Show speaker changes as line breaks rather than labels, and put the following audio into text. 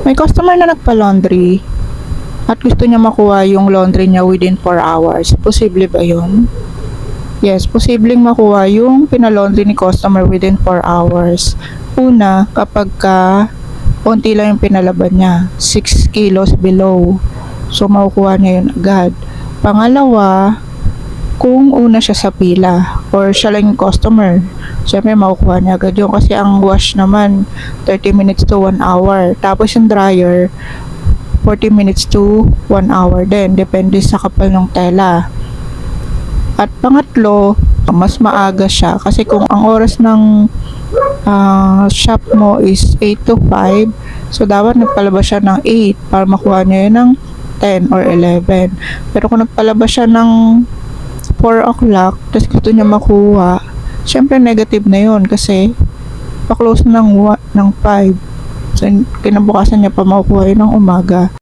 May customer na nagpa-laundry at gusto niya makuha yung laundry niya within 4 hours. Posible ba yun? Yes, posibleng makuha yung pinalaundry ni customer within 4 hours. Una, kapag konti lang yung pinalaban niya, 6 kilos below. So, makukuha niya yun agad. Pangalawa, kung una siya sa pila or siya lang yung customer, syempre makukuha niya agad yun kasi ang wash naman 30 minutes to 1 hour. Tapos yung dryer, 40 minutes to 1 hour din. Depende sa kapal ng tela. At pangatlo, mas maaga siya kasi kung ang oras ng shop mo is 8 to 5, so dapat nagpalabas siya ng 8 para makuha niya yun ng 10 or 11. Pero kung nagpalabas siya ng 4 o'clock, tapos gusto niya makuha, syempre negative na yun kasi pa-close ng 5. So, kinabukasan niya pa makukuha yun ng umaga.